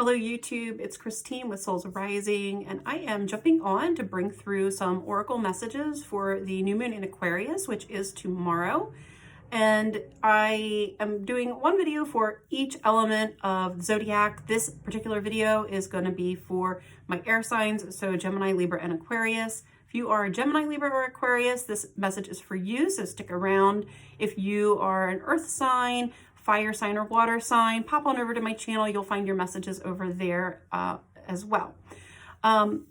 Hello YouTube, it's Christine with Soul's Rising, and I am jumping on to bring through some oracle messages for the new moon in Aquarius, which is tomorrow. And I am doing one video for each element of the zodiac. This particular video is going to be for my air signs, so Gemini, Libra, and Aquarius. If you are a Gemini, Libra, or Aquarius, this message is for you, so stick around. If you are an earth sign, fire sign, or water sign, pop on over to my channel. You'll find your messages over there as well.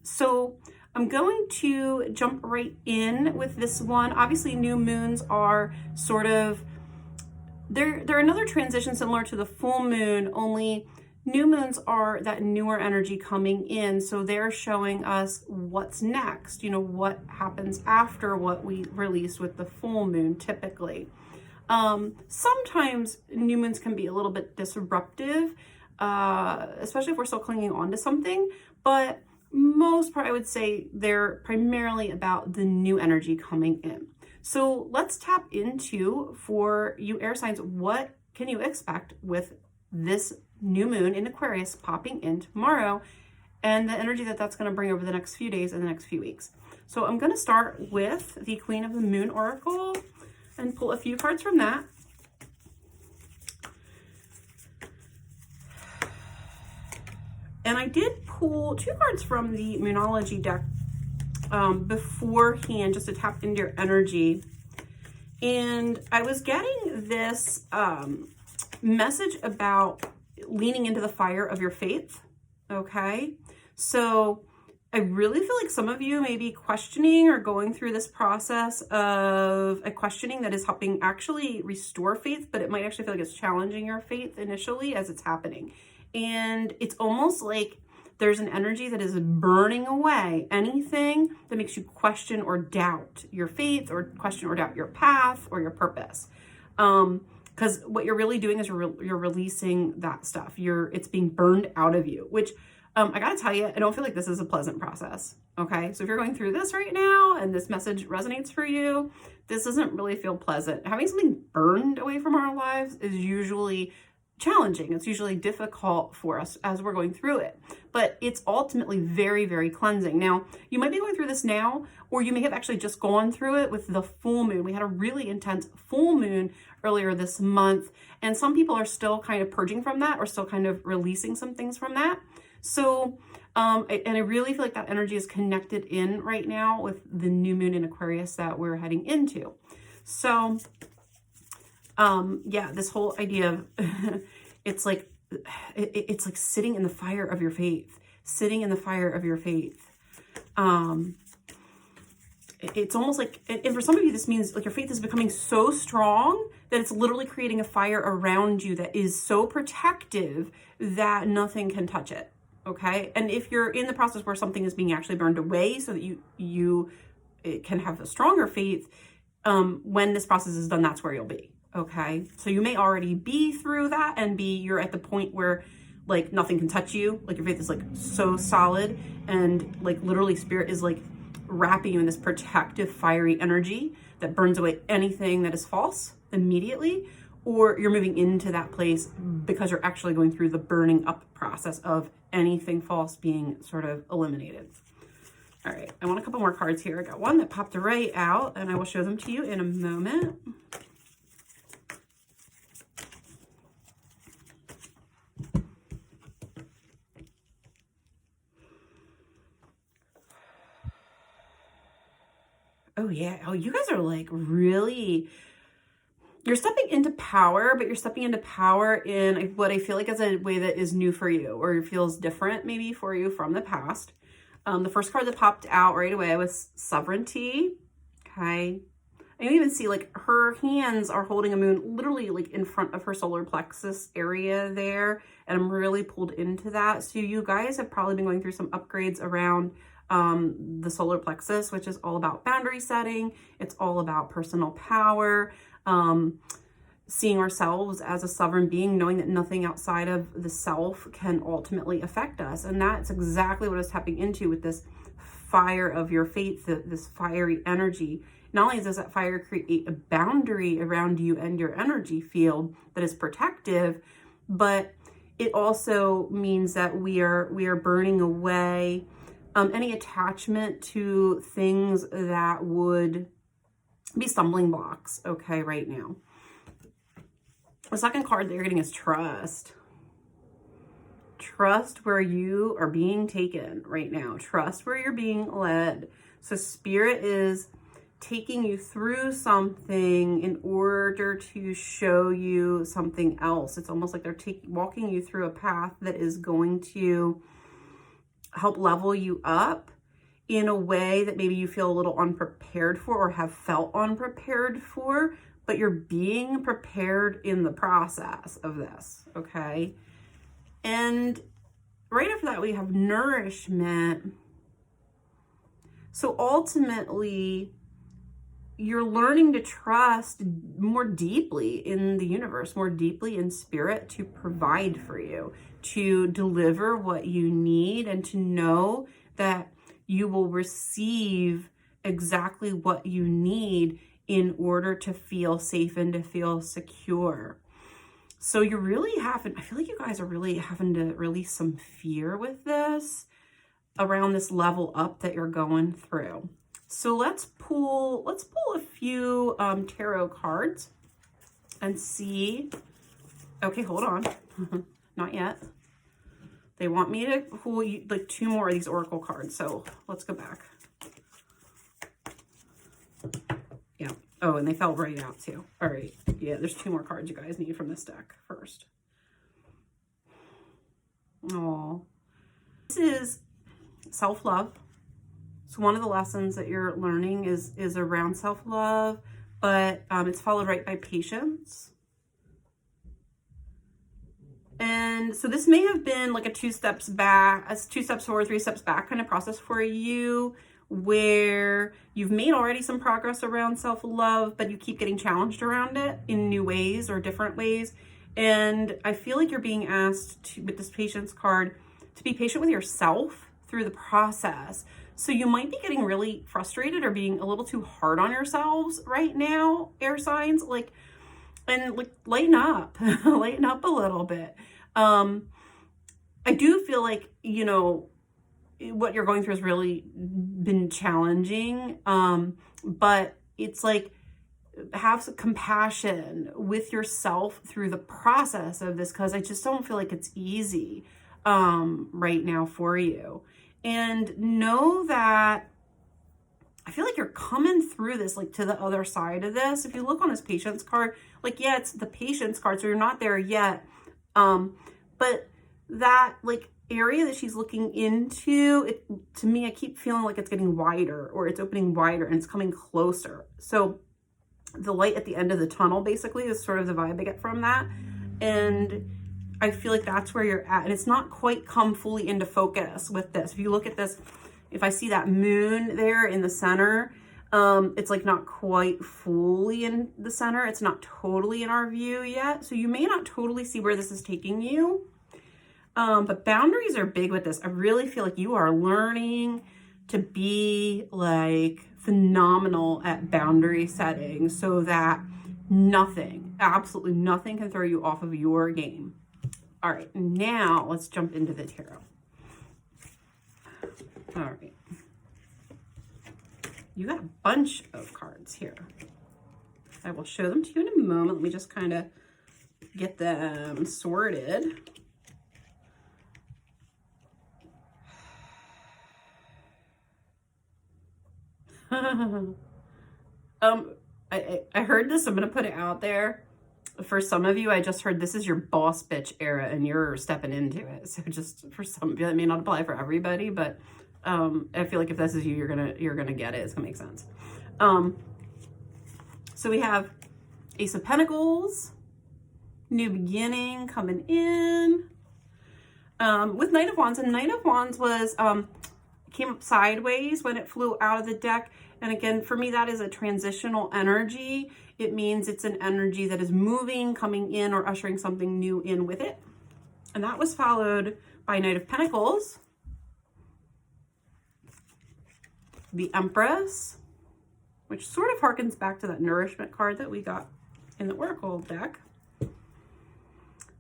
So I'm going to jump right in with this one. Obviously, new moons are sort of, they're another transition similar to the full moon, only new moons are that newer energy coming in. So they're showing us what's next, what happens after what we release with the full moon typically. Sometimes new moons can be a little bit disruptive, especially if we're still clinging on to something, but most part, I would say they're primarily about the new energy coming in. So let's tap into, for you air signs, what can you expect with this new moon in Aquarius popping in tomorrow and the energy that that's going to bring over the next few days and the next few weeks. So I'm going to start with the Queen of the Moon Oracle and pull a few cards from that. And I did pull 2 cards from the Moonology deck beforehand just to tap into your energy. And I was getting this message about leaning into the fire of your faith, okay? So I really feel like some of you may be questioning or going through this process of a questioning that is helping actually restore faith, but it might actually feel like it's challenging your faith initially as it's happening. And it's almost like there's an energy that is burning away anything that makes you question or doubt your faith or question or doubt your path or your purpose. Because what you're really doing is you're releasing that stuff. It's being burned out of you, which I gotta tell you, I don't feel like this is a pleasant process, okay? So if you're going through this right now and this message resonates for you, this doesn't really feel pleasant. Having something burned away from our lives is usually challenging. It's usually difficult for us as we're going through it, but it's ultimately very, very cleansing. Now, you might be going through this now, or you may have actually just gone through it with the full moon. We had a really intense full moon earlier this month, and some people are still kind of purging from that or still kind of releasing some things from that. So, I really feel like that energy is connected in right now with the new moon in Aquarius that we're heading into. So, yeah, this whole idea of, it's like sitting in the fire of your faith, sitting in the fire of your faith. It's almost like, and for some of you, this means like your faith is becoming so strong that it's literally creating a fire around you that is so protective that nothing can touch it. Okay. And if you're in the process where something is being actually burned away so that you can have a stronger faith, when this process is done, that's where you'll be. Okay. So you may already be through that and you're at the point where like nothing can touch you. Like your faith is like so solid and like literally spirit is like wrapping you in this protective fiery energy that burns away anything that is false immediately, or you're moving into that place because you're actually going through the burning up process of anything false being sort of eliminated. All right, I want a couple more cards here. I got one that popped right out and I will show them to you in a moment. Oh yeah, oh you guys are like really, you're stepping into power, but you're stepping into power in what I feel like is a way that is new for you or feels different maybe for you from the past. The first card that popped out right away was sovereignty. Okay. And you even see like her hands are holding a moon literally like in front of her solar plexus area there. And I'm really pulled into that. So you guys have probably been going through some upgrades around the solar plexus, which is all about boundary setting. It's all about personal power. Seeing ourselves as a sovereign being, knowing that nothing outside of the self can ultimately affect us. And that's exactly what I was tapping into with this fire of your faith, this fiery energy. Not only does that fire create a boundary around you and your energy field that is protective, but it also means that we are burning away any attachment to things that would be stumbling blocks, okay, right now. The second card that you're getting is trust. Trust where you are being taken right now. Trust where you're being led. So Spirit is taking you through something in order to show you something else. It's almost like they're walking you through a path that is going to help level you up in a way that maybe you feel a little unprepared for or have felt unprepared for, but you're being prepared in the process of this, okay? And right after that, we have nourishment. So ultimately, you're learning to trust more deeply in the universe, more deeply in Spirit to provide for you, to deliver what you need, and to know that you will receive exactly what you need in order to feel safe and to feel secure. So you're really having, I feel like you guys are really having to release some fear with this around this level up that you're going through. So let's pull a few tarot cards and see. Okay, hold on. Not yet. They want me to pull like 2 more of these oracle cards. So let's go back. Yeah. Oh, and they fell right out too. All right. Yeah, there's 2 more cards you guys need from this deck first. Oh, this is self-love. So one of the lessons that you're learning is around self-love, but it's followed right by patience. And so this may have been like a 2 steps back, a 2 steps forward, 3 steps back kind of process for you, where you've made already some progress around self-love, but you keep getting challenged around it in new ways or different ways. And I feel like you're being asked to, with this patience card, to be patient with yourself through the process. So you might be getting really frustrated or being a little too hard on yourselves right now, air signs, and lighten up, lighten up a little bit. I do feel like, you know, what you're going through has really been challenging. But it's like, have some compassion with yourself through the process of this, because I just don't feel like it's easy right now for you. And know that I feel like you're coming through this, like, to the other side of this. If you look on his patience card, like, yeah, it's the patience card, so you're not there yet. But that, like, area that she's looking into, it, to me, I keep feeling like it's getting wider, or it's opening wider, and it's coming closer. So the light at the end of the tunnel, basically, is sort of the vibe I get from that. And I feel like that's where you're at. And it's not quite come fully into focus with this. If you look at this, if I see that moon there in the center, it's like not quite fully in the center. It's not totally in our view yet. So you may not totally see where this is taking you. But boundaries are big with this. I really feel like you are learning to be like phenomenal at boundary setting, so that nothing, absolutely nothing, can throw you off of your game. All right, now let's jump into the tarot. All right. You got a bunch of cards here. I will show them to you in a moment. Let me just kind of get them sorted. I heard this. I'm going to put it out there. For some of you, I just heard this is your boss bitch era and you're stepping into it. So just for some of you, that may not apply for everybody, but I feel like if this is you, you're gonna get it. It's gonna make sense. So we have Ace of Pentacles, new beginning coming in, with Knight of Wands. And Knight of Wands was came up sideways when it flew out of the deck. And again, for me, that is a transitional energy. It means it's an energy that is moving, coming in, or ushering something new in with it. And that was followed by Knight of Pentacles, the Empress, which sort of harkens back to that nourishment card that we got in the Oracle deck,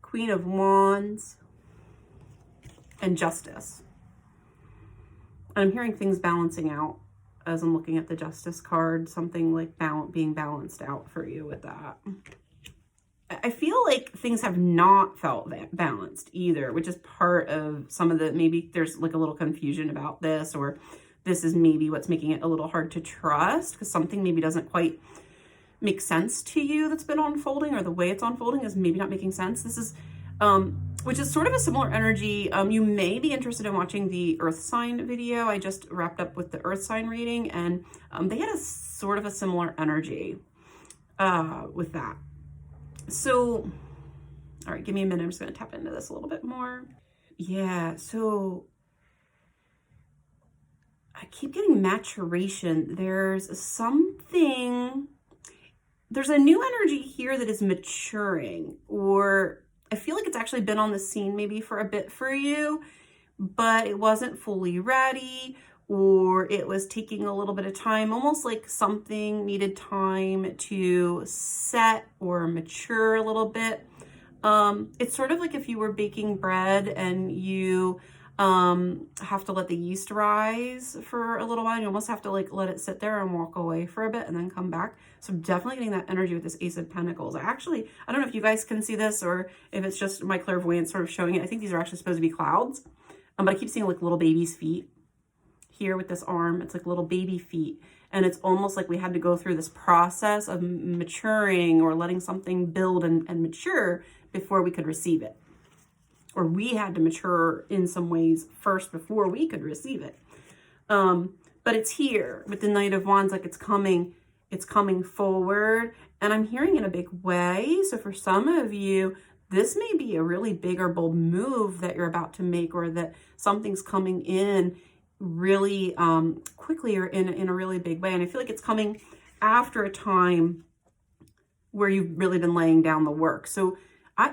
Queen of Wands, and justice. And I'm hearing things balancing out as I'm looking at the justice card, something like being balanced out for you with that. I feel like things have not felt balanced either, which is part of some of the, maybe there's like a little confusion about this, or this is maybe what's making it a little hard to trust because something maybe doesn't quite make sense to you that's been unfolding, or the way it's unfolding is maybe not making sense. This is, which is sort of a similar energy. You may be interested in watching the Earth sign video. I just wrapped up with the Earth sign reading, and they had a sort of a similar energy with that. So, all right, give me a minute. I'm just going to tap into this a little bit more. Yeah, so I keep getting maturation. There's a new energy here that is maturing, or I feel like it's actually been on the scene maybe for a bit for you, but it wasn't fully ready, or it was taking a little bit of time, almost like something needed time to set or mature a little bit. It's sort of like if you were baking bread and you have to let the yeast rise for a little while. You almost have to like let it sit there and walk away for a bit and then come back. So I'm definitely getting that energy with this Ace of Pentacles. I don't know if you guys can see this or if it's just my clairvoyance sort of showing it. I think these are actually supposed to be clouds, but I keep seeing like little baby's feet here with this arm. It's like little baby feet. And it's almost like we had to go through this process of maturing or letting something build and mature before we could receive it. Or we had to mature in some ways first before we could receive it. But it's here with the Knight of Wands, like it's coming forward, and I'm hearing in a big way. So for some of you, this may be a really big or bold move that you're about to make, or that something's coming in really quickly or in a really big way. And I feel like it's coming after a time where you've really been laying down the work. So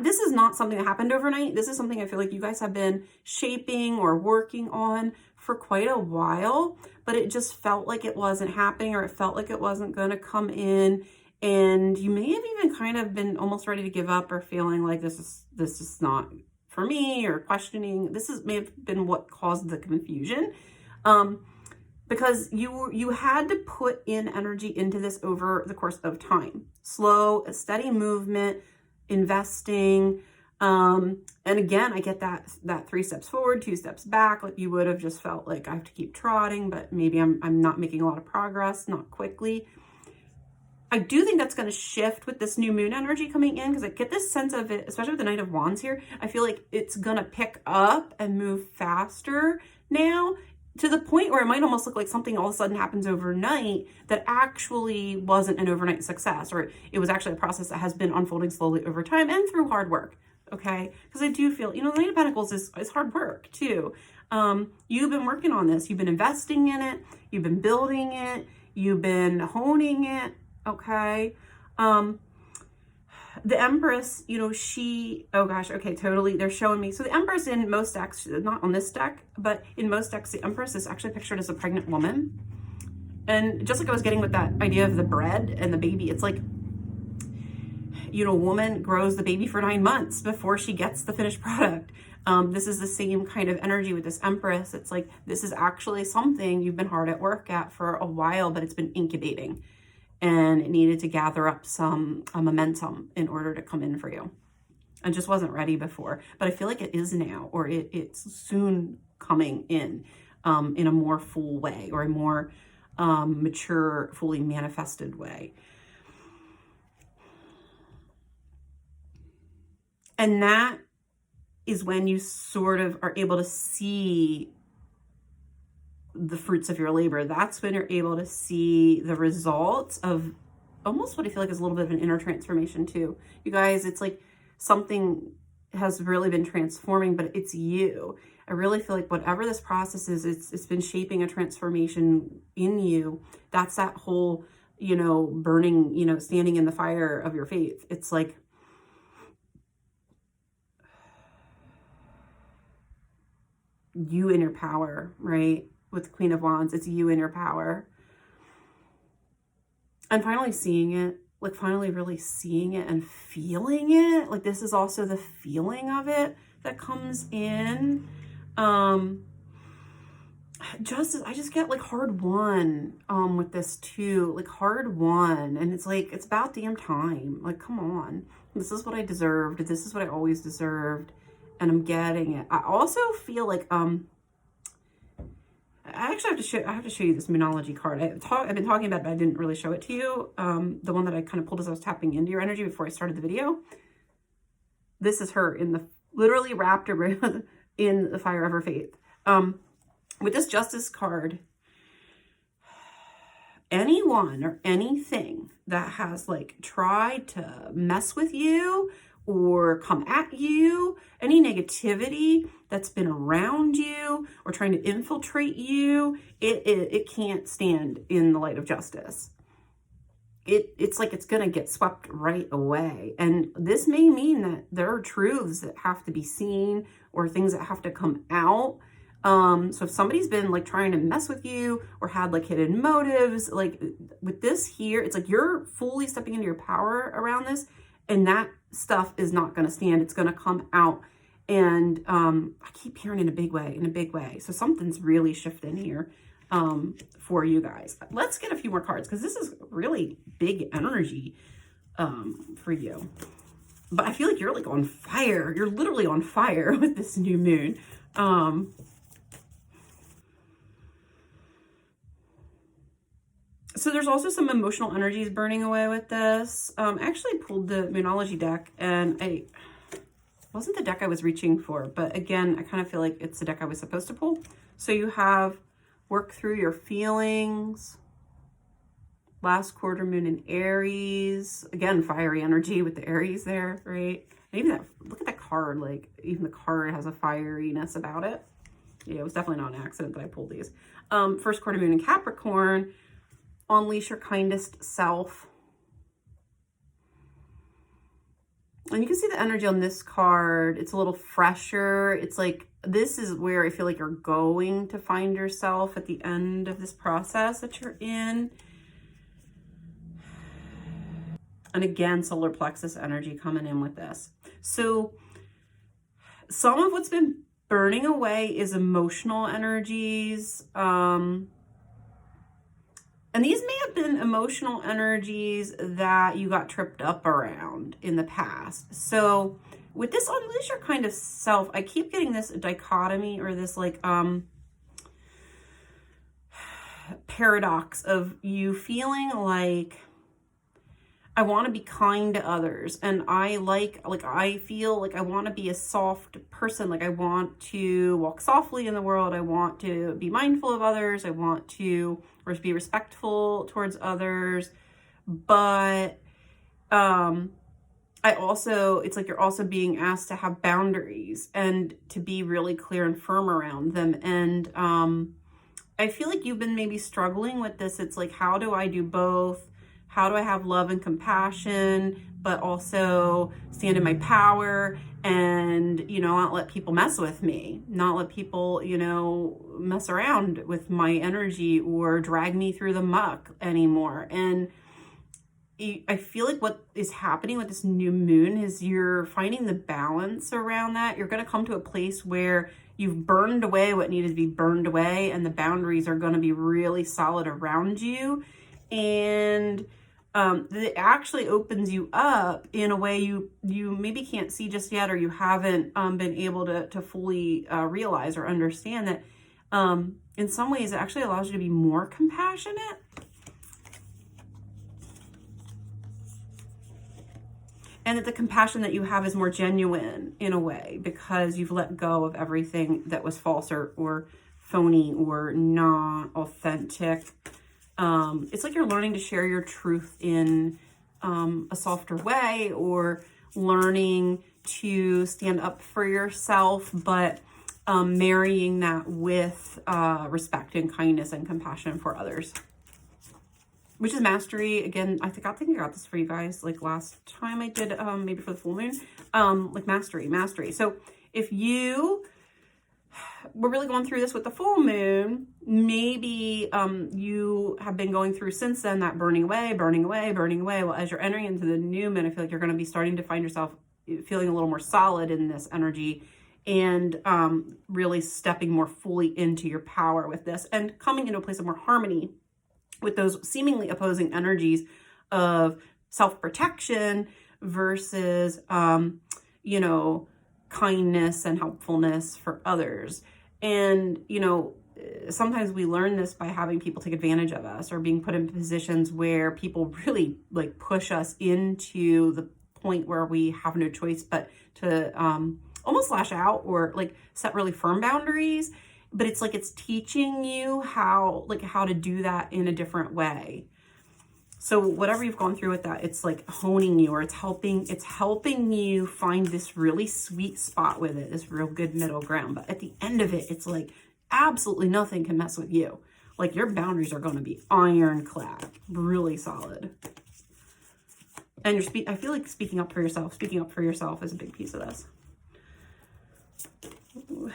this is not something that happened overnight. This is something I feel like you guys have been shaping or working on for quite a while, but it just felt like it wasn't happening, or it felt like it wasn't going to come in. And you may have even kind of been almost ready to give up, or feeling like this is not for me, or questioning. May have been what caused the confusion. Because you had to put in energy into this over the course of time. Slow, a steady movement, investing. And again, I get that 3 steps forward, 2 steps back. Like you would have just felt like I have to keep trotting, but maybe I'm not making a lot of progress, not quickly. I do think that's going to shift with this new moon energy coming in, because I get this sense of it, especially with the Knight of Wands here. I feel like it's going to pick up and move faster now, to the point where it might almost look like something all of a sudden happens overnight that actually wasn't an overnight success, or it was actually a process that has been unfolding slowly over time and through hard work. Okay, because I do feel, the Knight of Pentacles is hard work too. You've been working on this. You've been investing in it. You've been building it. You've been honing it. Okay. The Empress, oh gosh, okay, totally. They're showing me. So the Empress in most decks, not on this deck, but in most decks, the Empress is actually pictured as a pregnant woman. And just like I was getting with that idea of the bread and the baby, it's like, a woman grows the baby for 9 months before she gets the finished product. This is the same kind of energy with this Empress. It's like, this is actually something you've been hard at work at for a while, but it's been incubating. And it needed to gather up some momentum in order to come in for you. I just wasn't ready before, but I feel like it is now, or it's soon coming in a more full way, or a more mature, fully manifested way. And that is when you sort of are able to see the fruits of your labor. That's when you're able to see the results of almost what I feel like is a little bit of an inner transformation too. You guys, it's like something has really been transforming, but it's you. I really feel like whatever this process is, it's been shaping a transformation in you. That's that whole, burning, standing in the fire of your faith. It's like, you in your power, right? With the Queen of Wands, it's you in your power. And finally seeing it, like finally really seeing it and feeling it. Like this is also the feeling of it that comes in. Justice, I just get like hard won with this too, like hard won, and it's like, it's about damn time. Like, come on, this is what I deserved, this is what I always deserved, and I'm getting it. I also feel like I actually have to show you this Moonology card. I've been talking about it, but I didn't really show it to you. The one that I kind of pulled as I was tapping into your energy before I started the video. This is her in the, literally wrapped around in the fire of her faith. With this Justice card, anyone or anything that has like tried to mess with you or come at you, any negativity that's been around you or trying to infiltrate you, it can't stand in the light of justice. It's like it's going to get swept right away. And this may mean that there are truths that have to be seen or things that have to come out. So if somebody's been like trying to mess with you or had like hidden motives, like with this here, it's like you're fully stepping into your power around this, and that stuff is not going to stand. It's going to come out. And I keep hearing in a big way. So something's really shifting here for you guys. Let's get a few more cards because this is really big energy for you. But I feel like you're like on fire. You're literally on fire with this new moon. So there's also some emotional energies burning away with this. I actually pulled the Moonology deck, and it wasn't the deck I was reaching for, but again, I kind of feel like it's the deck I was supposed to pull. So you have work through your feelings, last quarter moon in Aries, again, fiery energy with the Aries there, right? And even that, look at that card, like even the card has a fieriness about it. Yeah, it was definitely not an accident that I pulled these. First quarter moon in Capricorn, unleash your kindest self. And you can see the energy on this card. It's a little fresher. It's like, this is where I feel like you're going to find yourself at the end of this process that you're in. And again, solar plexus energy coming in with this. So some of what's been burning away is emotional energies. And these may have been emotional energies that you got tripped up around in the past. So with this unleash your kind of self, I keep getting this dichotomy or this like paradox of you feeling like, I want to be kind to others, and I feel like I want to be a soft person. Like I want to walk softly in the world. I want to be mindful of others. I want to be respectful towards others. But I also, it's like you're also being asked to have boundaries and to be really clear and firm around them. And I feel like you've been maybe struggling with this. It's like, how do I do both? How do I have love and compassion, but also stand in my power and, you know, not let people mess with me, not let people, you know, mess around with my energy or drag me through the muck anymore. And I feel like what is happening with this new moon is you're finding the balance around that. You're going to come to a place where you've burned away what needed to be burned away, and the boundaries are going to be really solid around you. And it actually opens you up in a way you maybe can't see just yet, or you haven't been able to fully realize or understand that in some ways it actually allows you to be more compassionate. And that the compassion that you have is more genuine in a way because you've let go of everything that was false or phony or not authentic. It's like you're learning to share your truth in a softer way, or learning to stand up for yourself, but marrying that with respect and kindness and compassion for others, which is mastery. Again, I think I got this for you guys like last time I did, maybe for the full moon, like mastery. So if you we're really going through this with the full moon, maybe you have been going through since then that burning away. Well, as you're entering into the new moon, I feel like you're going to be starting to find yourself feeling a little more solid in this energy and really stepping more fully into your power with this and coming into a place of more harmony with those seemingly opposing energies of self-protection versus, you know, kindness and helpfulness for others. And, you know, sometimes we learn this by having people take advantage of us or being put in positions where people really like push us into the point where we have no choice but to almost lash out or like set really firm boundaries. But it's like it's teaching you how to do that in a different way. So whatever you've gone through with that, it's like honing you, or it's helping you find this really sweet spot with it, this real good middle ground. But at the end of it, it's like absolutely nothing can mess with you. Like your boundaries are going to be ironclad, really solid. And I feel like speaking up for yourself is a big piece of this. Ooh.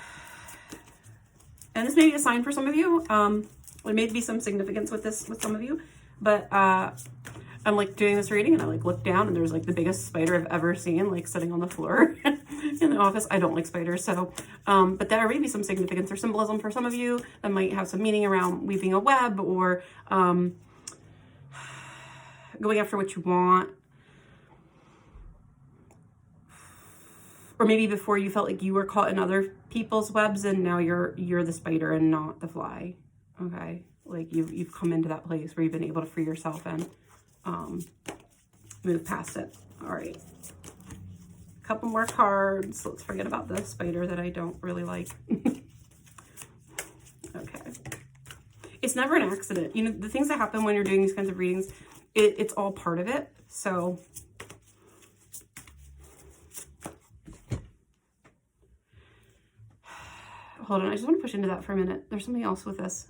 And this may be a sign for some of you. There may be some significance with this with some of you, but I'm like doing this reading and I like look down and there's like the biggest spider I've ever seen, like sitting on the floor in the office. I don't like spiders, so but there may be some significance or symbolism for some of you that might have some meaning around weaving a web or going after what you want. Or maybe before you felt like you were caught in other people's webs and now you're the spider and not the fly. Okay, like you've come into that place where you've been able to free yourself and move past it. All right, a couple more cards. Let's forget about the spider that I don't really like. Okay, it's never an accident. You know, the things that happen when you're doing these kinds of readings, it's all part of it. So hold on, I just want to push into that for a minute. There's something else with this.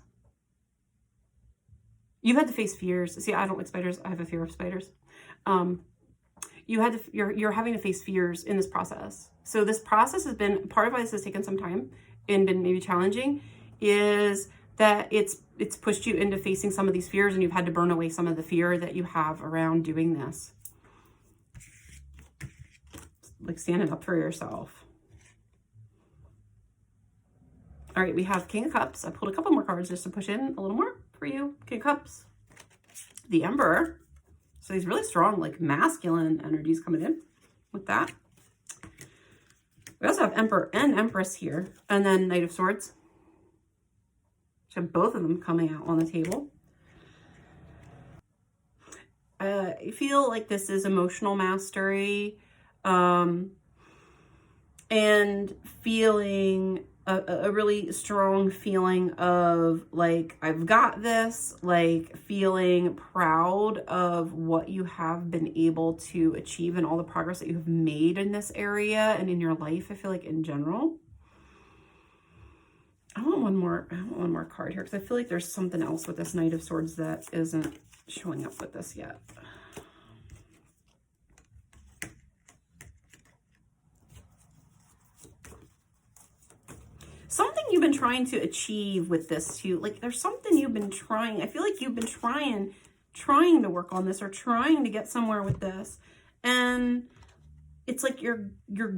You had to face fears. See, I don't like spiders. I have a fear of spiders. You're having to face fears in this process. So this process has been, part of why this has taken some time and been maybe challenging, is that it's pushed you into facing some of these fears and you've had to burn away some of the fear that you have around doing this. Like standing up for yourself. All right, we have King of Cups. I pulled a couple more cards just to push in a little more for you. King of Cups. The Emperor. So these really strong, like masculine energies coming in with that. We also have Emperor and Empress here. And then Knight of Swords. So both of them coming out on the table. I feel like this is emotional mastery. And feeling a really strong feeling of like, I've got this, like feeling proud of what you have been able to achieve and all the progress that you have made in this area and in your life. I feel like in general. I want one more card here because I feel like there's something else with this Knight of Swords that isn't showing up with this yet. Something you've been trying to achieve with this too. Like there's something you've been trying. I feel like you've been trying to work on this or trying to get somewhere with this. And it's like you're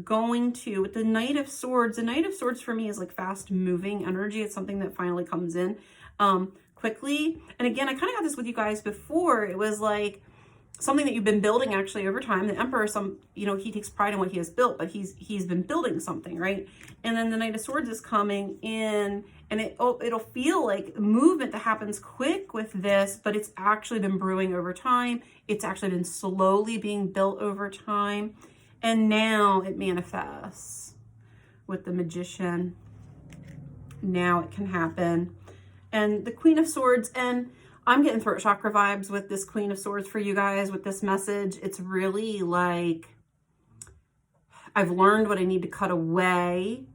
going to, with the Knight of Swords. The Knight of Swords for me is like fast moving energy. It's something that finally comes in quickly. And again, I kind of had this with you guys before. It was like something that you've been building actually over time. The Emperor, he takes pride in what he has built, but he's been building something, right? And then the Knight of Swords is coming in, and it'll feel like movement that happens quick with this, but it's actually been brewing over time. It's actually been slowly being built over time, and now it manifests with the Magician. Now it can happen, and the Queen of Swords, and I'm getting throat chakra vibes with this Queen of Swords for you guys with this message. It's really like I've learned what I need to cut away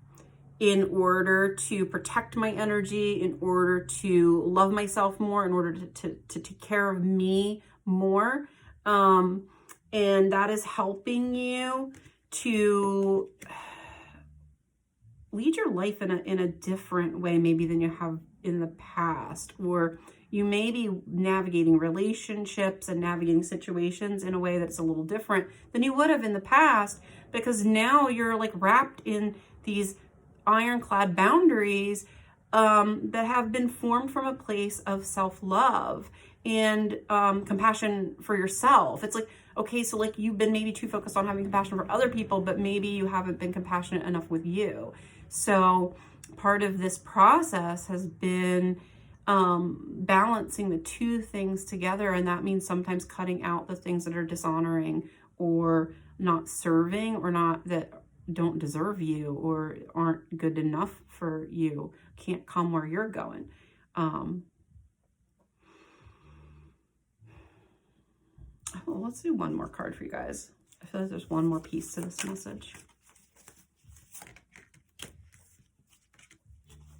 in order to protect my energy, in order to love myself more, in order to take care of me more. And that is helping you to lead your life in a different way maybe than you have in the past, or you may be navigating relationships and navigating situations in a way that's a little different than you would have in the past, because now you're like wrapped in these ironclad boundaries that have been formed from a place of self-love and compassion for yourself. It's like, okay, so like you've been maybe too focused on having compassion for other people, but maybe you haven't been compassionate enough with you. So part of this process has been balancing the two things together. And that means sometimes cutting out the things that are dishonoring or not serving or not that don't deserve you or aren't good enough for you, can't come where you're going. Let's do one more card for you guys. I feel like there's one more piece to this message.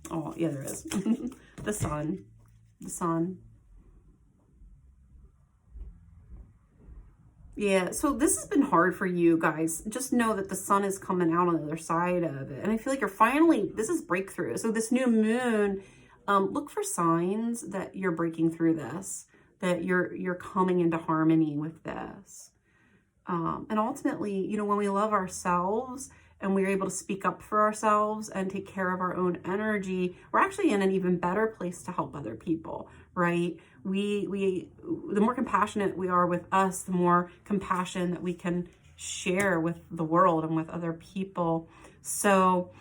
Oh, yeah, there is. The sun. The sun. Yeah, so this has been hard for you guys. Just know that the sun is coming out on the other side of it. And I feel like you're finally, this is breakthrough. So this new moon, look for signs that you're breaking through this, that you're coming into harmony with this. And ultimately, you know, when we love ourselves and we're able to speak up for ourselves and take care of our own energy, we're actually in an even better place to help other people, right? The more compassionate we are with us, the more compassion that we can share with the world and with other people. So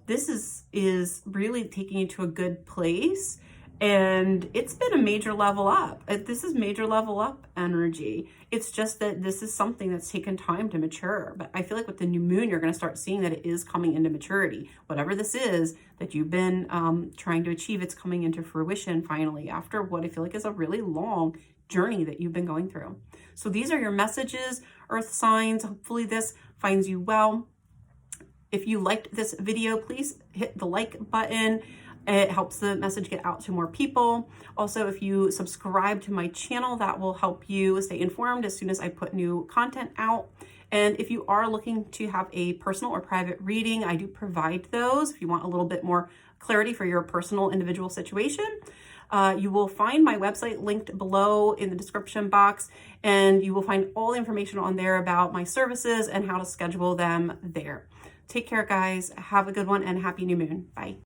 this is really taking you to a good place. And it's been a major level up. This is major level up energy. It's just that this is something that's taken time to mature. But I feel like with the new moon, you're going to start seeing that it is coming into maturity. Whatever this is that you've been trying to achieve, it's coming into fruition finally after what I feel like is a really long journey that you've been going through. So these are your messages, earth signs. Hopefully this finds you well. If you liked this video, please hit the like button. It helps the message get out to more people. Also, if you subscribe to my channel, that will help you stay informed as soon as I put new content out. And if you are looking to have a personal or private reading, I do provide those. If you want a little bit more clarity for your personal individual situation, you will find my website linked below in the description box, and you will find all the information on there about my services and how to schedule them there. Take care, guys. Have a good one and happy new moon. Bye.